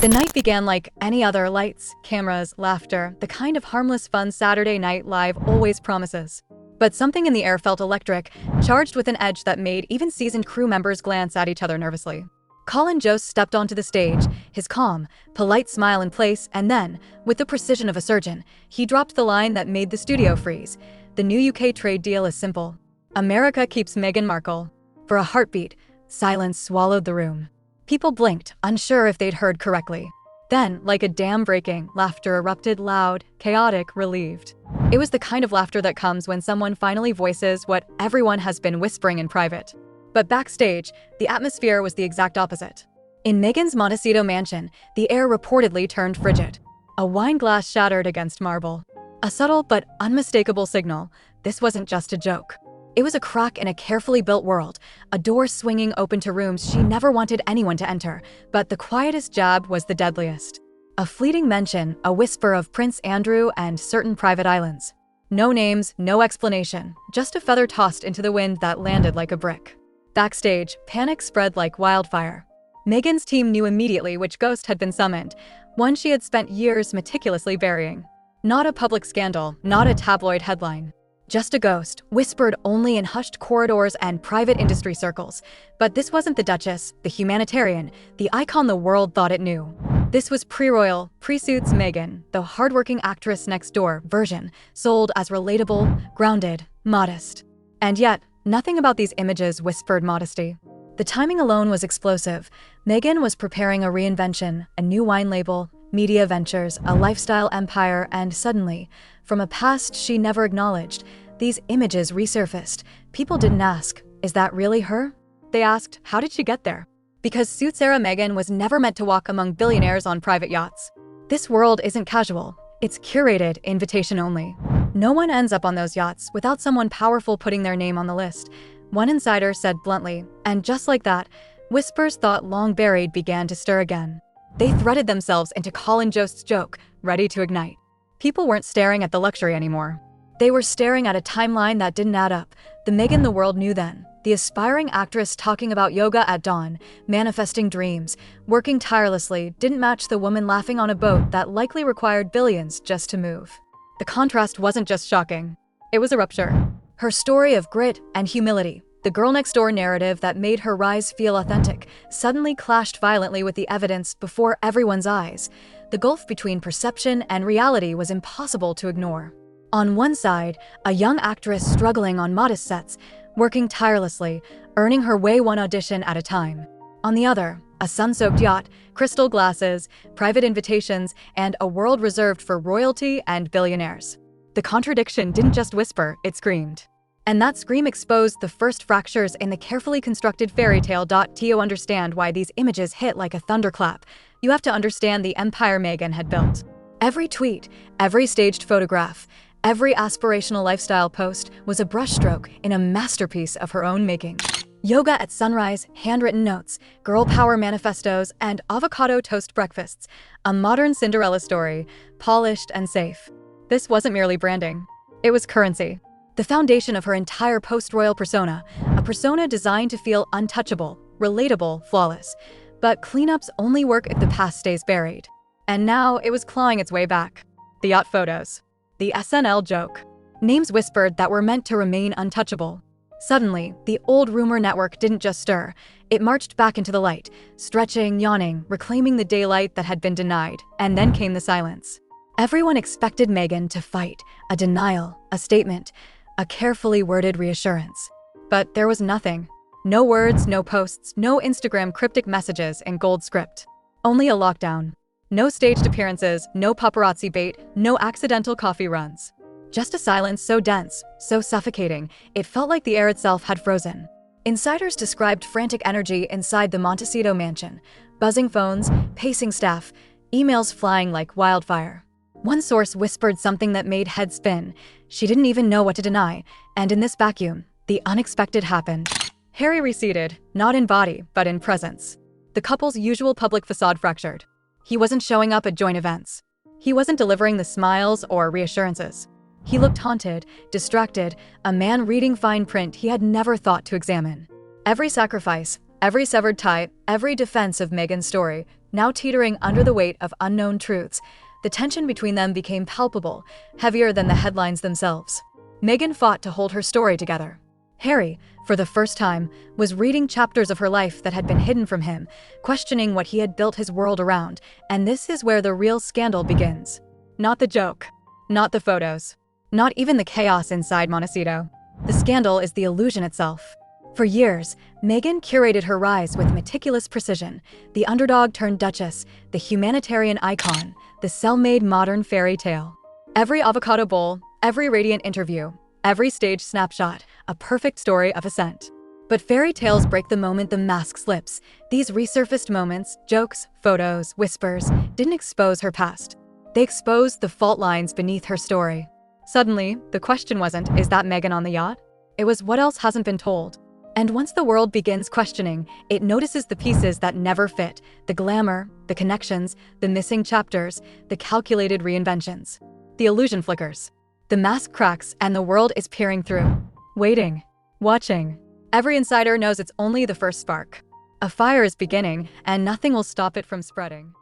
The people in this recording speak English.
The night began like any other: lights, cameras, laughter, the kind of harmless fun Saturday Night Live always promises. But something in the air felt electric, charged with an edge that made even seasoned crew members glance at each other nervously. Colin Jost stepped onto the stage, his calm, polite smile in place, and then, with the precision of a surgeon, he dropped the line that made the studio freeze. The new UK trade deal is simple. America keeps Meghan Markle. For a heartbeat, silence swallowed the room. People blinked, unsure if they'd heard correctly. Then, like a dam breaking, laughter erupted, loud, chaotic, relieved. It was the kind of laughter that comes when someone finally voices what everyone has been whispering in private. But backstage, the atmosphere was the exact opposite. In Meghan's Montecito mansion, the air reportedly turned frigid. A wine glass shattered against marble. A subtle but unmistakable signal: this wasn't just a joke. It was a crack in a carefully built world, a door swinging open to rooms she never wanted anyone to enter, but the quietest jab was the deadliest. A fleeting mention, a whisper of Prince Andrew and certain private islands. No names, no explanation, just a feather tossed into the wind that landed like a brick. Backstage, panic spread like wildfire. Meghan's team knew immediately which ghost had been summoned, one she had spent years meticulously burying. Not a public scandal, not a tabloid headline. Just a ghost, whispered only in hushed corridors and private industry circles. But this wasn't the Duchess, the humanitarian, the icon the world thought it knew. This was pre-royal, pre-suits Meghan, the hardworking actress next door version, sold as relatable, grounded, modest. And yet, nothing about these images whispered modesty. The timing alone was explosive. Meghan was preparing a reinvention, a new wine label, media ventures, a lifestyle empire, and suddenly, from a past she never acknowledged, these images resurfaced. People didn't ask, is that really her? They asked, how did she get there? Because Suits-era Meghan was never meant to walk among billionaires on private yachts. This world isn't casual. It's curated, invitation only. No one ends up on those yachts without someone powerful putting their name on the list. One insider said bluntly, and just like that, whispers thought long buried began to stir again. They threaded themselves into Colin Jost's joke, ready to ignite. People weren't staring at the luxury anymore. They were staring at a timeline that didn't add up. The Meghan the world knew then. The aspiring actress talking about yoga at dawn, manifesting dreams, working tirelessly, didn't match the woman laughing on a boat that likely required billions just to move. The contrast wasn't just shocking. It was a rupture. Her story of grit and humility, the girl-next-door narrative that made her rise feel authentic, suddenly clashed violently with the evidence before everyone's eyes. The gulf between perception and reality was impossible to ignore. On one side, a young actress struggling on modest sets, working tirelessly, earning her way one audition at a time. On the other, a sun-soaked yacht, crystal glasses, private invitations, and a world reserved for royalty and billionaires. The contradiction didn't just whisper, it screamed. And that scream exposed the first fractures in the carefully constructed fairy tale. To understand why these images hit like a thunderclap, you have to understand the empire Meghan had built. Every tweet, every staged photograph, every aspirational lifestyle post was a brushstroke in a masterpiece of her own making. Yoga at sunrise, handwritten notes, girl power manifestos, and avocado toast breakfasts. A modern Cinderella story, polished and safe. This wasn't merely branding. It was currency. The foundation of her entire post-royal persona, a persona designed to feel untouchable, relatable, flawless. But cleanups only work if the past stays buried. And now it was clawing its way back. The yacht photos. The SNL joke. Names whispered that were meant to remain untouchable. Suddenly, the old rumor network didn't just stir. It marched back into the light, stretching, yawning, reclaiming the daylight that had been denied. And then came the silence. Everyone expected Meghan to fight, a denial, a statement, a carefully worded reassurance. But there was nothing. No words, no posts, no Instagram cryptic messages in gold script. Only a lockdown. No staged appearances, no paparazzi bait, no accidental coffee runs. Just a silence so dense, so suffocating, it felt like the air itself had frozen. Insiders described frantic energy inside the Montecito mansion. Buzzing phones, pacing staff, emails flying like wildfire. One source whispered something that made heads spin. She didn't even know what to deny, and in this vacuum, the unexpected happened. Harry receded, not in body, but in presence. The couple's usual public facade fractured. He wasn't showing up at joint events. He wasn't delivering the smiles or reassurances. He looked haunted, distracted, a man reading fine print he had never thought to examine. Every sacrifice, Every severed tie, every defense of Meghan's story, now teetering under the weight of unknown truths, the tension between them became palpable, heavier than the headlines themselves. Meghan fought to hold her story together. Harry, for the first time, was reading chapters of her life that had been hidden from him, questioning what he had built his world around, and this is where the real scandal begins. Not the joke, not the photos, not even the chaos inside Montecito. The scandal is the illusion itself. For years, Meghan curated her rise with meticulous precision, the underdog turned duchess, the humanitarian icon, the cell-made modern fairy tale. Every avocado bowl, every radiant interview, every stage snapshot, a perfect story of ascent. But fairy tales break the moment the mask slips. These resurfaced moments, jokes, photos, whispers, didn't expose her past. They exposed the fault lines beneath her story. Suddenly, the question wasn't, is that Meghan on the yacht? It was, what else hasn't been told? And once the world begins questioning, it notices the pieces that never fit, the glamour, the connections, the missing chapters, the calculated reinventions. The illusion flickers. The mask cracks and the world is peering through. Waiting. Watching. Every insider knows it's only the first spark. A fire is beginning and nothing will stop it from spreading.